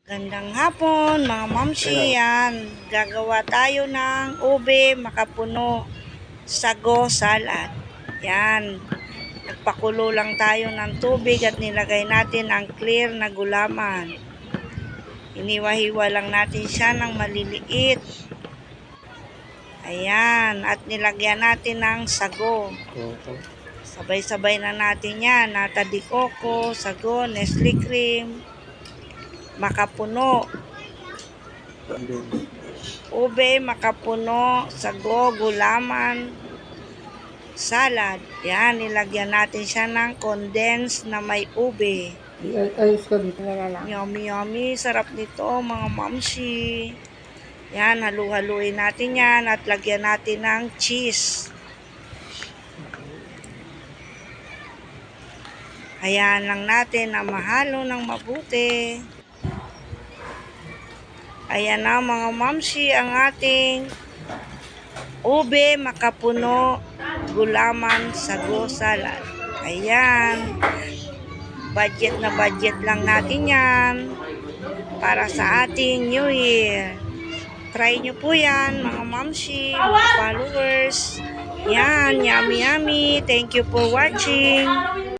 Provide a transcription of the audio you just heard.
Gandang hapon mga mamsi, yan. Gagawa tayo ng ube makapuno sago salad. Yan. Nagpakulo lang tayo ng tubig at nilagay natin ang clear na gulaman. Iniwa-hiwa lang natin siya ng maliliit. Ayan. At nilagyan natin ng sago. Sabay-sabay na natin yan. Nata de coco, sago, Nestle cream, makapuno. Ube, makapuno, sago, gulaman, salad. Yan, nilagyan natin siya ng condensed na may ube. Ayos ka dito. Yummy, yummy. Sarap nito, mga mamsi. Yan, halu-haluin natin yan at lagyan natin ng cheese. Hayaan lang natin na mahalo ng mabuti. Ayan na mga mamsi ang ating ube makapuno gulaman sago salad. Ayan. Budget na budget lang natin yan para sa ating New Year. Try nyo po yan mga mamsi, mga followers. Yan, yummy yummy. Thank you for watching.